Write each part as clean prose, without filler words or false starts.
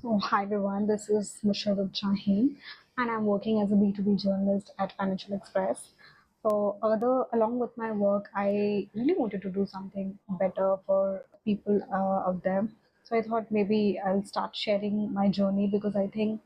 Oh, hi everyone, this is Musharraf Jahin, and I'm working as a B2B journalist at Financial Express. So, along with my work, I really wanted to do something better for people out there. So, I thought maybe I'll start sharing my journey because I think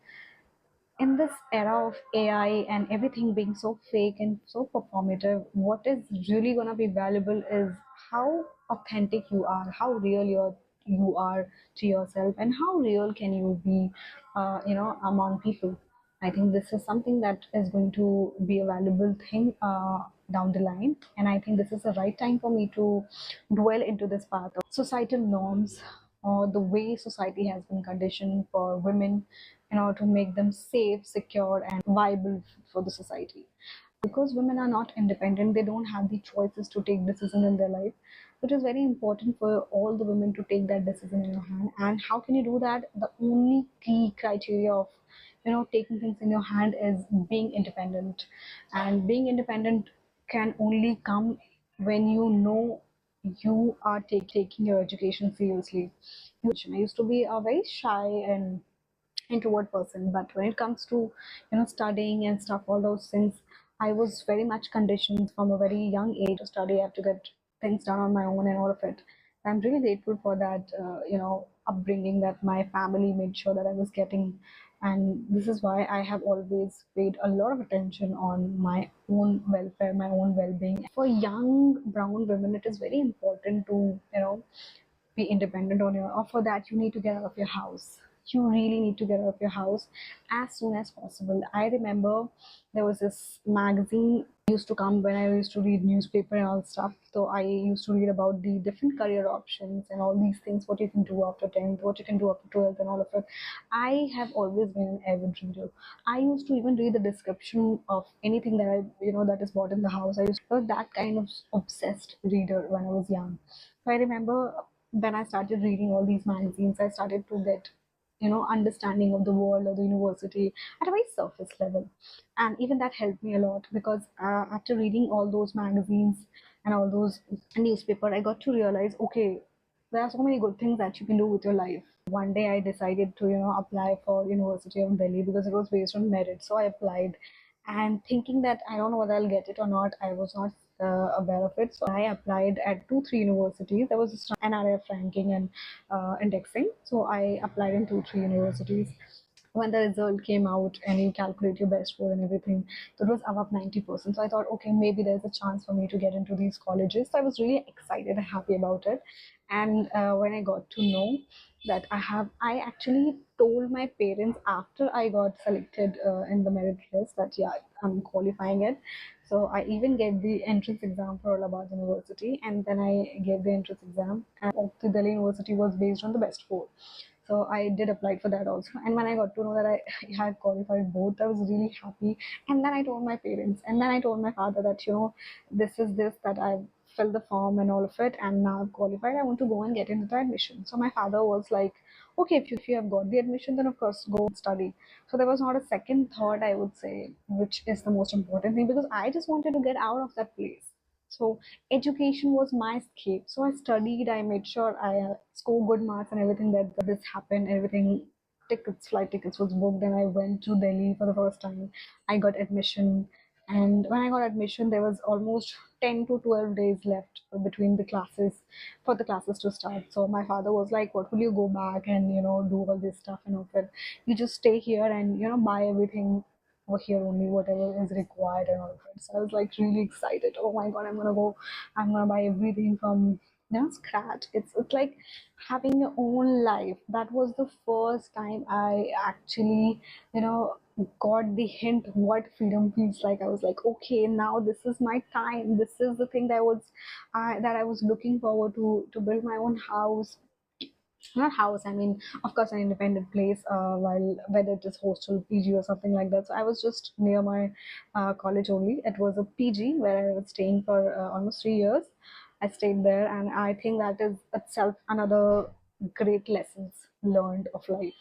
in this era of AI and everything being so fake and so performative, what is really going to be valuable is how authentic you are, how real you are to yourself, and how real can you be, among people. I think this is something that is going to be a valuable thing down the line, and I think this is the right time for me to dwell into this path of societal norms or the way society has been conditioned for women in order to make them safe, secure, and viable for the society. Because women are not independent, they don't have the choices to take decisions in their life. It is very important for all the women to take that decision in your hand. And how can you do that? The only key criteria of taking things in your hand is being independent. And being independent can only come when you know you are taking your education seriously. I used to be a very shy and introvert person, but when it comes to studying and stuff, all those things, I was very much conditioned from a very young age to study. I have to get things done on my own and all of it. I'm really grateful for that upbringing that my family made sure that I was getting, and this is why I have always paid a lot of attention on my own welfare, my own well-being. For young brown women, it is very important to be independent on your, or for that you need to get out of your house. You really need to get out of your house as soon as possible. I remember there was this magazine used to come when I used to read newspaper and all stuff. So I used to read about the different career options and all these things, what you can do after 10th, what you can do after 12th and all of it. I have always been an avid reader. I used to even read the description of anything that that is bought in the house. I was that kind of obsessed reader when I was young. So I remember when I started reading all these magazines, I started to get, understanding of the world or the university at a very surface level. And even that helped me a lot because after reading all those magazines and all those newspaper, I got to realize, okay, there are so many good things that you can do with your life. One day I decided to, apply for University of Delhi because it was based on merit. So I applied and thinking that I don't know whether I'll get it or not. I was not aware of it. So I applied at 2, 3 universities. There was a NRF ranking and indexing. So I applied in 2, 3 universities. When the result came out and you calculate your best score and everything, so it was above 90%. So I thought, okay, maybe there's a chance for me to get into these colleges. So I was really excited and happy about it. And when I got to know that I actually told my parents after I got selected in the merit list that yeah, I'm qualifying it. So I even gave the entrance exam for Allahabad University, and then I gave the entrance exam. And the Delhi University was based on the best score. So I did apply for that also. And when I got to know that I had qualified both, I was really happy. And then I told my parents, and then I told my father that this is this that I've filled the form and all of it, and now I've qualified. I want to go and get into the admission. So my father was like, okay, if you have got the admission, then of course go and study. So there was not a second thought, I would say, which is the most important thing because I just wanted to get out of that place. So education was my escape. So I studied. I made sure I scored good marks and everything that this happened. Everything, tickets, flight tickets was booked, and I went to Delhi for the first time. I got admission, and when I got admission, there was almost 10 to 12 days left between the classes for the classes to start. So my father was like, "What will you go back and do all this stuff and all that? You just stay here and buy everything over here only, whatever is required and all of it." So I was like really excited. Oh my god, I'm gonna buy everything from scratch. It's like having your own life. That was the first time I actually, got the hint what freedom feels like. I was like, okay, now this is my time. This is the thing that I was looking forward to build my own house, not house, I mean, of course, an independent place, while whether it is hostel, PG, or something like that. So I was just near my college only. It was a PG where I was staying for almost 3 years. I stayed there, and I think that is itself another great lessons learned of life.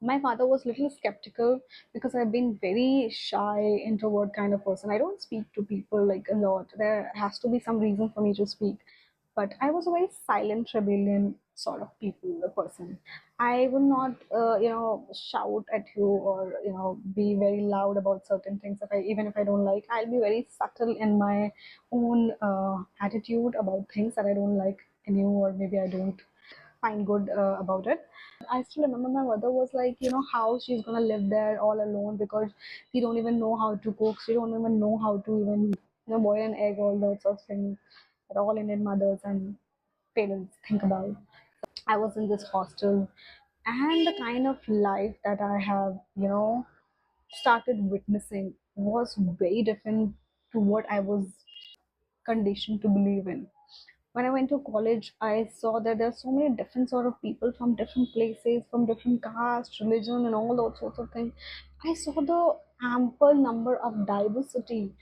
My father was little skeptical because I've been very shy, introvert kind of person. I don't speak to people like a lot. There has to be some reason for me to speak, but I was a very silent rebellion sort of people, the person. I will not, shout at you or be very loud about certain things. If I even if I don't like, I'll be very subtle in my own attitude about things that I don't like in you, or maybe I don't find good about it. I still remember my mother was like, how she's gonna live there all alone because she don't even know how to cook. She don't even know how to even boil an egg, all those sorts of things that all Indian mothers and parents think about. I was in this hostel, and the kind of life that I have, started witnessing was very different to what I was conditioned to believe in. When I went to college, I saw that there are so many different sort of people from different places, from different caste, religion, and all those sorts of things. I saw the ample number of diversity,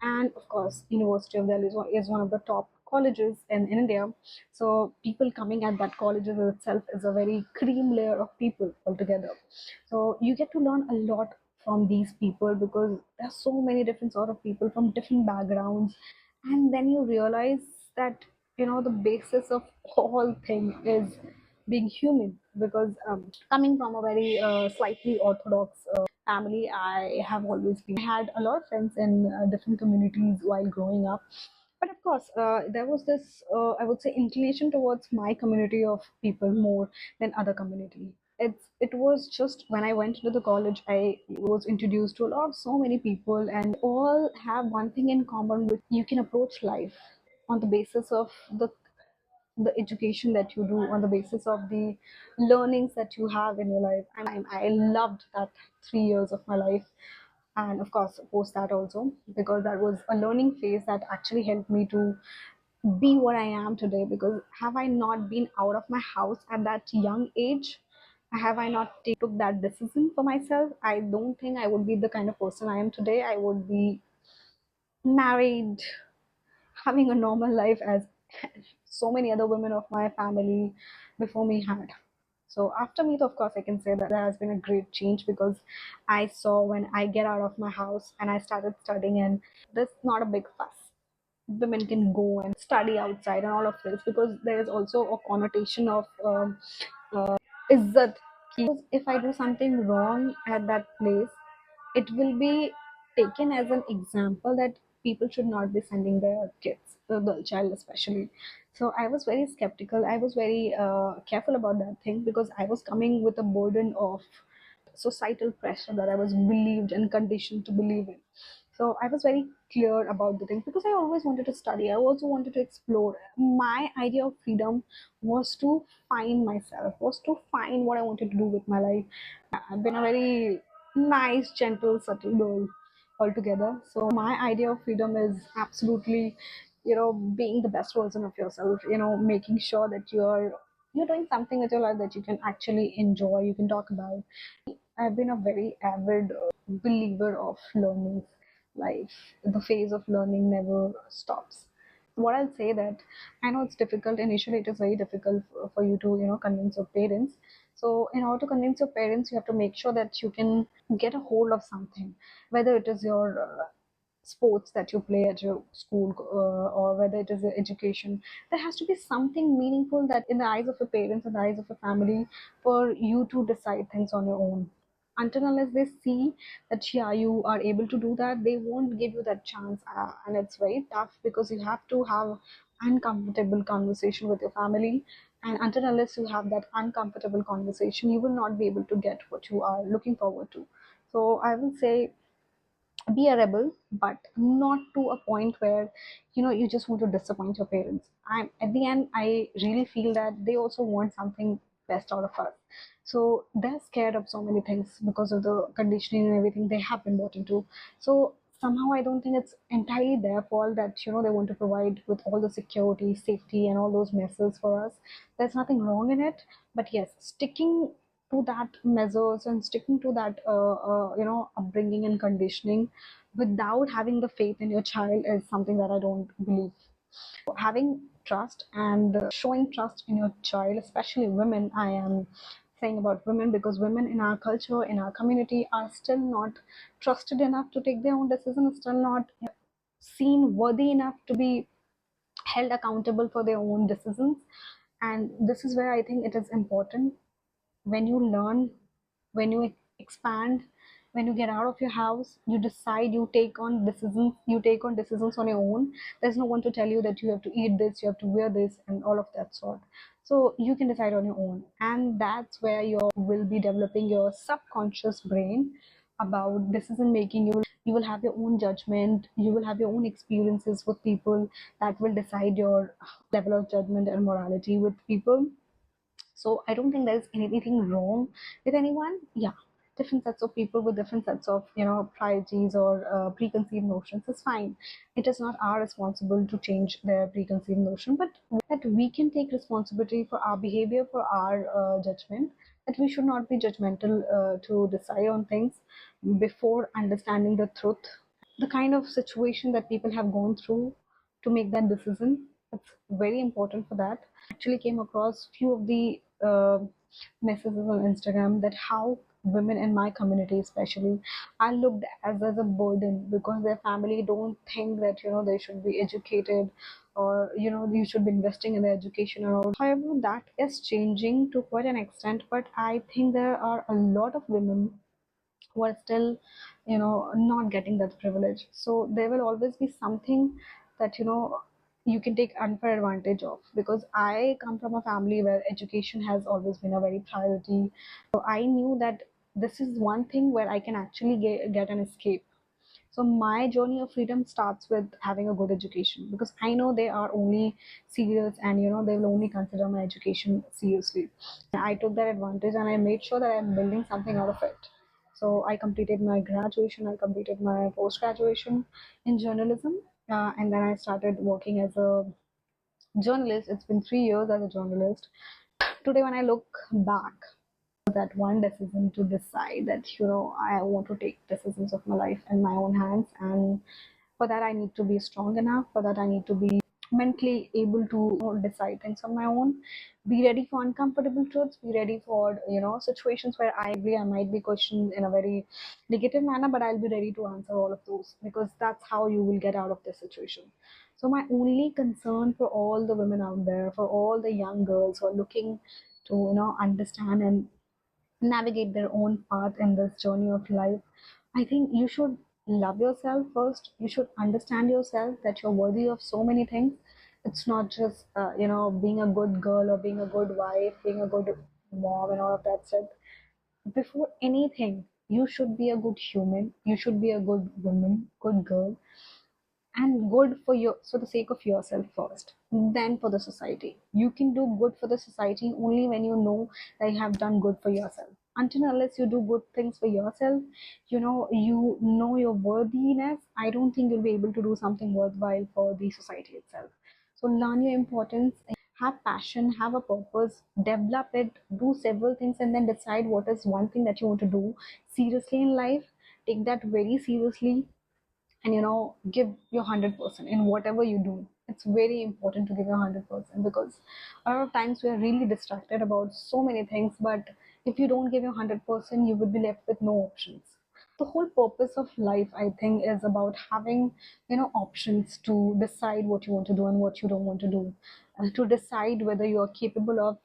and of course, University of Delhi is one of the top colleges in India. So people coming at that colleges itself is a very cream layer of people altogether. So you get to learn a lot from these people because there are so many different sort of people from different backgrounds, and then you realize that the basis of whole thing is being human. Because coming from a very slightly orthodox family, I have always been, I had a lot of friends in different communities while growing up. But of course, there was this, I would say, inclination towards my community of people more than other community. It was just when I went into the college, I was introduced to a lot of so many people, and all have one thing in common, which you can approach life on the basis of the education that you do, on the basis of the learnings that you have in your life. I loved that 3 years of my life, and of course post that also, because that was a learning phase that actually helped me to be what I am today. Because have I not been out of my house at that young age, have I not took that decision for myself, I don't think I would be the kind of person I am today. I would be married, having a normal life as so many other women of my family before me had. So after me, of course, I can say that there has been a great change, because I saw when I get out of my house and I started studying, and there's not a big fuss. Women can go and study outside and all of this, because there is also a connotation of izzat. Because if I do something wrong at that place, it will be taken as an example that people should not be sending their kids, the girl child especially. So I was very skeptical. I was very careful about that thing, because I was coming with a burden of societal pressure that I was believed and conditioned to believe in. So I was very clear about the things, because I always wanted to study. I also wanted to explore. My idea of freedom was to find myself, was to find what I wanted to do with my life. I've been a very nice, gentle, subtle girl altogether. So my idea of freedom is absolutely, being the best version of yourself. Making sure that you're doing something with your life that you can actually enjoy, you can talk about. I've been a very avid believer of learning life. The phase of learning never stops. What I'll say that I know it's difficult. Initially, it is very difficult for you to, convince your parents. So, in order to convince your parents, you have to make sure that you can get a hold of something, whether it is your sports that you play at your school, or whether it is your education. There has to be something meaningful that, in the eyes of your parents, in the eyes of your family, for you to decide things on your own. Until unless they see that, yeah, you are able to do that, they won't give you that chance. And it's very tough, because you have to have uncomfortable conversation with your family. And until unless you have that uncomfortable conversation, you will not be able to get what you are looking forward to. So I will say, be a rebel, but not to a point where you just want to disappoint your parents. At the end, I really feel that they also want something best out of us. So they're scared of so many things because of the conditioning and everything they have been brought into. So somehow I don't think it's entirely their fault that they want to provide with all the security, safety, and all those messes for us. There's nothing wrong in it. But yes, sticking to that measures and sticking to that upbringing and conditioning without having the faith in your child is something that I don't believe. Having trust and showing trust in your child, especially women, I am saying about women, because women in our culture, in our community, are still not trusted enough to take their own decisions, still not seen worthy enough to be held accountable for their own decisions. And this is where I think it is important. When you learn, when you expand, when you get out of your house, you decide, you take on decisions on your own. There's no one to tell you that you have to eat this, you have to wear this, and all of that sort. So you can decide on your own, and that's where you will be developing your subconscious brain about decision making. You will have your own judgment, you will have your own experiences with people that will decide your level of judgment and morality with people. So I don't think there's anything wrong with anyone. Yeah, different sets of people with different sets of priorities or preconceived notions is fine. It is not our responsible to change their preconceived notion, but that we can take responsibility for our behavior, for our judgment. That we should not be judgmental to decide on things before understanding the truth, the kind of situation that people have gone through to make that decision. It's very important for that. Actually came across few of the messages on Instagram that how women in my community especially are looked as a burden because their family don't think that they should be educated, or you should be investing in their education and all. However, that is changing to quite an extent, but I think there are a lot of women who are still not getting that privilege. So there will always be something that you can take unfair advantage of, because I come from a family where education has always been a very priority. So I knew that this is one thing where I can actually get an escape. So my journey of freedom starts with having a good education, because I know they are only serious and they will only consider my education seriously. And I took that advantage and I made sure that I'm building something out of it. So I completed my graduation, I completed my post graduation in journalism, and then I started working as a journalist. It's been 3 years as a journalist. Today, when I look back, that one decision to decide that I want to take decisions of my life in my own hands, and for that I need to be strong enough, for that I need to be mentally able to decide things on my own, be ready for uncomfortable truths, be ready for situations where I might be questioned in a very negative manner, but I'll be ready to answer all of those, because that's how you will get out of this situation. So my only concern for all the women out there, for all the young girls who are looking to understand and navigate their own path in this journey of life, I think you should love yourself first. You should understand yourself that you're worthy of so many things. It's not just being a good girl or being a good wife, being a good mom and all of that stuff. Before anything, you should be a good human, you should be a good woman, good girl, and good for the sake of yourself first, then for the society. You can do good for the society only when you know that you have done good for yourself. Until unless you do good things for yourself, you know your worthiness, I don't think you'll be able to do something worthwhile for the society itself. So learn your importance, have passion, have a purpose, develop it, do several things, and then decide what is one thing that you want to do seriously in life. Take that very seriously, and give your 100% in whatever you do. It's very important to give your 100%, because a lot of times we are really distracted about so many things, but if you don't give your 100%, you will be left with no options. The whole purpose of life, I think, is about having options to decide what you want to do and what you don't want to do, and to decide whether you are capable of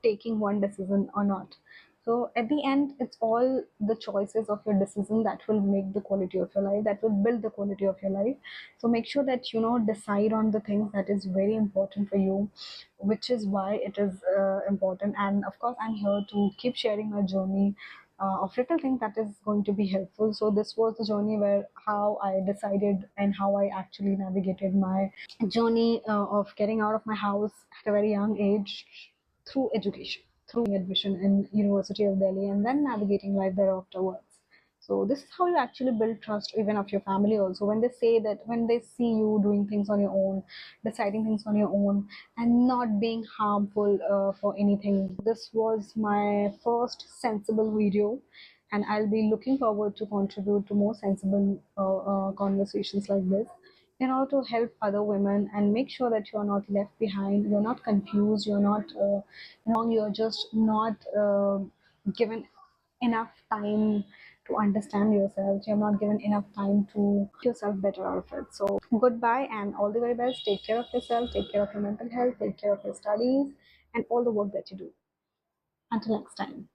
taking one decision or not. So at the end, it's all the choices of your decision that will make the quality of your life, that will build the quality of your life. So make sure that decide on the things that is very important for you, which is why it is important. And of course, I'm here to keep sharing my journey of little things that is going to be helpful. So this was the journey where how I decided and how I actually navigated my journey of getting out of my house at a very young age through education, through admission in University of Delhi, and then navigating life there afterwards. So this is how you actually build trust even of your family also. When they say that, when they see you doing things on your own, deciding things on your own, and not being harmful for anything. This was my first sensible video, and I'll be looking forward to contribute to more sensible conversations like this in order to help other women and make sure that you're not left behind, you're not confused, you're not you're just not given enough time to understand yourself, you're not given enough time to make yourself better out of it. So goodbye and all the very best. Take care of yourself, take care of your mental health, take care of your studies, and all the work that you do. Until next time.